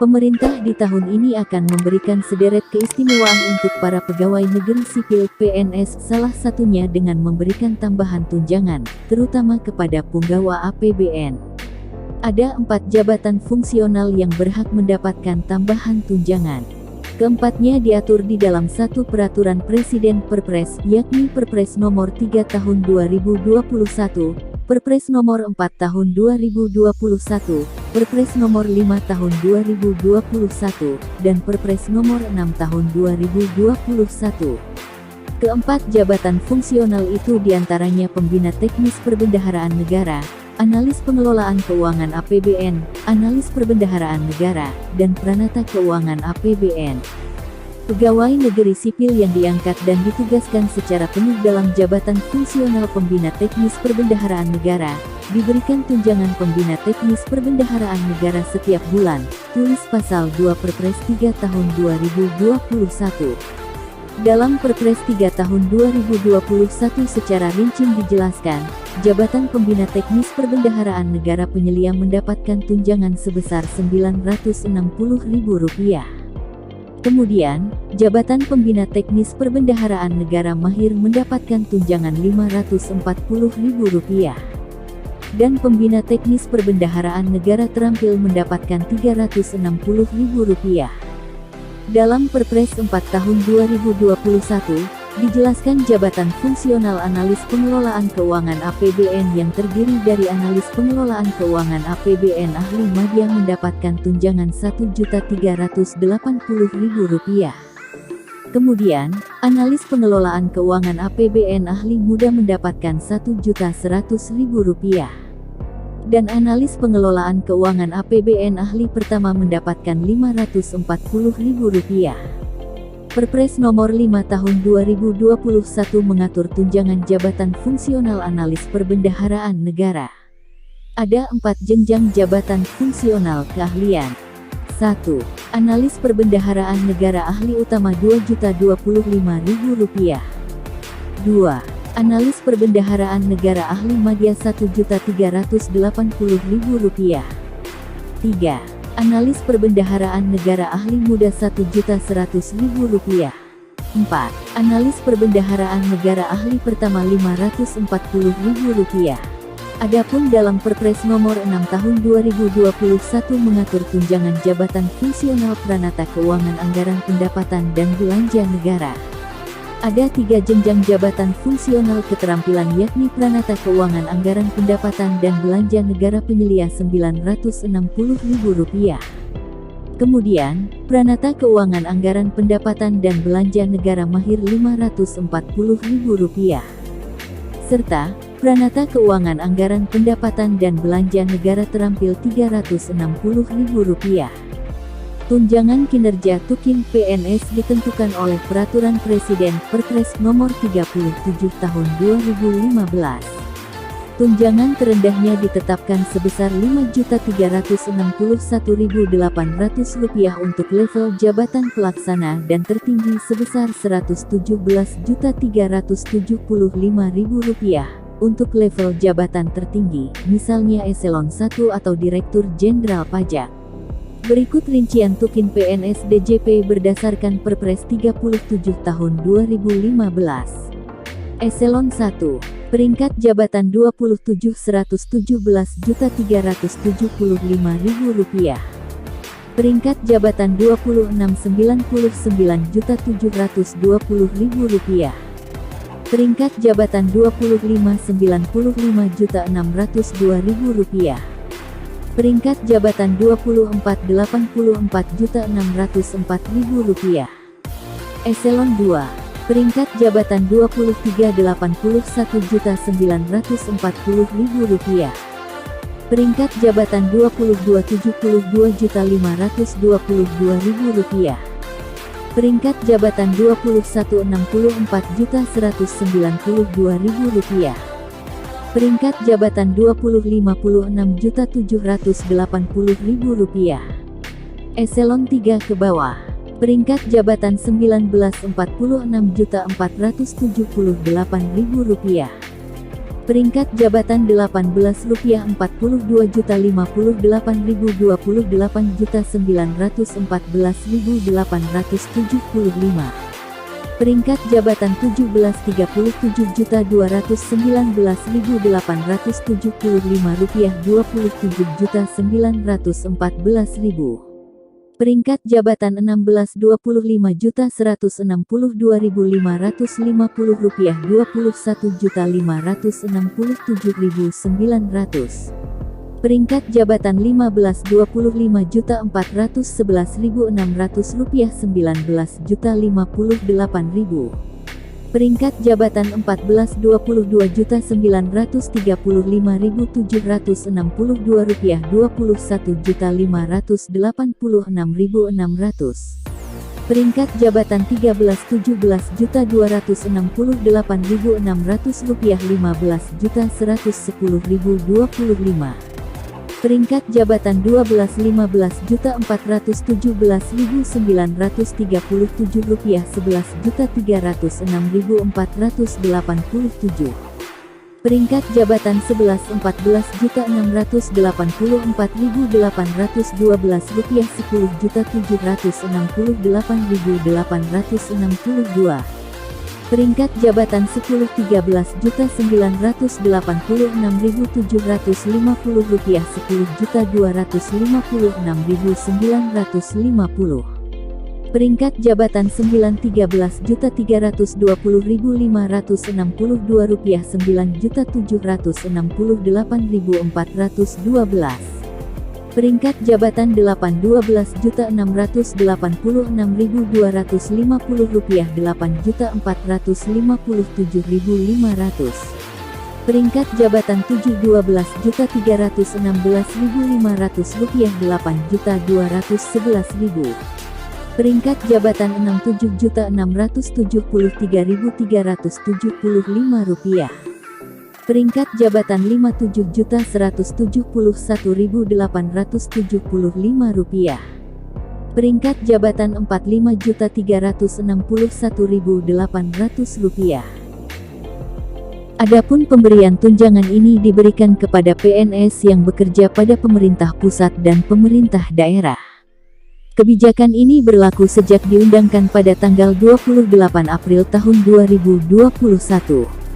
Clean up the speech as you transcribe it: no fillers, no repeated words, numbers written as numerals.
Pemerintah di tahun ini akan memberikan sederet keistimewaan untuk para pegawai negeri sipil (PNS), salah satunya dengan memberikan tambahan tunjangan, terutama kepada punggawa APBN. Ada 4 jabatan fungsional yang berhak mendapatkan tambahan tunjangan. Keempatnya diatur di dalam satu peraturan Presiden Perpres, yakni Perpres Nomor 3 Tahun 2021, Perpres Nomor 4 Tahun 2021, Perpres Nomor 5 Tahun 2021, dan Perpres Nomor 6 Tahun 2021. Keempat jabatan fungsional itu diantaranya Pembina Teknis Perbendaharaan Negara, Analis Pengelolaan Keuangan APBN, Analis Perbendaharaan Negara, dan Pranata Keuangan APBN. Pegawai negeri sipil yang diangkat dan ditugaskan secara penuh dalam jabatan fungsional Pembina Teknis Perbendaharaan Negara, diberikan tunjangan Pembina Teknis Perbendaharaan Negara setiap bulan, tulis pasal 2 Perpres 3 Tahun 2021. Dalam Perpres 3 Tahun 2021 secara rinci dijelaskan, jabatan Pembina Teknis Perbendaharaan Negara Penyelia mendapatkan tunjangan sebesar Rp960.000. Kemudian, jabatan Pembina Teknis Perbendaharaan Negara Mahir mendapatkan tunjangan Rp540.000. Dan Pembina Teknis Perbendaharaan Negara Terampil mendapatkan Rp360.000. Dalam Perpres 4 Tahun 2021, dijelaskan jabatan fungsional Analis Pengelolaan Keuangan APBN yang terdiri dari Analis Pengelolaan Keuangan APBN Ahli Madya mendapatkan tunjangan Rp1.380.000. Kemudian, Analis Pengelolaan Keuangan APBN Ahli Muda mendapatkan Rp1.100.000. Dan Analis Pengelolaan Keuangan APBN Ahli Pertama mendapatkan Rp540.000. Perpres Nomor 5 Tahun 2021 mengatur tunjangan jabatan fungsional Analis Perbendaharaan Negara. Ada 4 jenjang jabatan fungsional keahlian. 1. Analis Perbendaharaan Negara Ahli Utama Rp2.025.000. 2. Analis Perbendaharaan Negara Ahli Madya Rp1.380.000. 3. Analis Perbendaharaan Negara Ahli Muda Rp1.100.000. 4. Analis Perbendaharaan Negara Ahli Pertama Rp540.000. Adapun dalam Perpres Nomor 6 Tahun 2021 mengatur tunjangan jabatan fungsional Pranata Keuangan Anggaran Pendapatan dan Belanja Negara. Ada 3 jenjang jabatan fungsional keterampilan yakni Pranata Keuangan Anggaran Pendapatan dan Belanja Negara Penyelia Rp960.000. Kemudian, Pranata Keuangan Anggaran Pendapatan dan Belanja Negara Mahir Rp540.000. Serta, Pranata Keuangan Anggaran Pendapatan dan Belanja Negara Terampil Rp360.000. Tunjangan kinerja Tukin PNS ditentukan oleh Peraturan Presiden Perpres Nomor 37 Tahun 2015. Tunjangan terendahnya ditetapkan sebesar Rp5.361.800 untuk level jabatan pelaksana dan tertinggi sebesar Rp117.375.000 untuk level jabatan tertinggi, misalnya Eselon 1 atau Direktur Jenderal Pajak. Berikut rincian Tukin PNS DJP berdasarkan Perpres 37 Tahun 2015. Eselon 1. Peringkat jabatan Rp27.117.375.000. Peringkat jabatan Rp26.99.720.000. Peringkat jabatan Rp25.95.602.000. Peringkat jabatan Rp24.84.604.000. Eselon 2. Peringkat jabatan Rp23.81.940.000. Peringkat jabatan Rp22.72.522.000. Peringkat jabatan Rp21.64.192.000. Peringkat jabatan Rp26.780.000. Eselon 3 ke bawah. Peringkat jabatan Rp19.46.478.000. Peringkat jabatan 18 rupiah 42.058.028 juta 914.875. Peringkat jabatan 17 37.219.875 rupiah 27.914.000. Peringkat jabatan 16 25.162.550 rupiah 21.567.900. Peringkat jabatan 15 25.411.600 rupiah 19.058.000. Peringkat jabatan 14 22.935.762 rupiah 21.586.600. Peringkat jabatan 13 17.268.600 rupiah 15.110.025. Peringkat jabatan 12 15.417.937 rupiah 11.306.487. Peringkat jabatan 11 14.684.812 rupiah 10.768.862. Peringkat jabatan 10 13.986.750 rupiah 10.256.950. Peringkat jabatan 9 13.320.562 rupiah 9.768.412. Peringkat jabatan 8 12.686.250 rupiah 8.457.500. Peringkat jabatan 7 12.316.500 rupiah 8.211.000. Peringkat jabatan 6 7.673.375 rupiah. Peringkat jabatan 5 7.171.875 rupiah. Peringkat jabatan 4 5.361.800 rupiah. Adapun pemberian tunjangan ini diberikan kepada PNS yang bekerja pada pemerintah pusat dan pemerintah daerah. Kebijakan ini berlaku sejak diundangkan pada tanggal 28 April tahun 2021.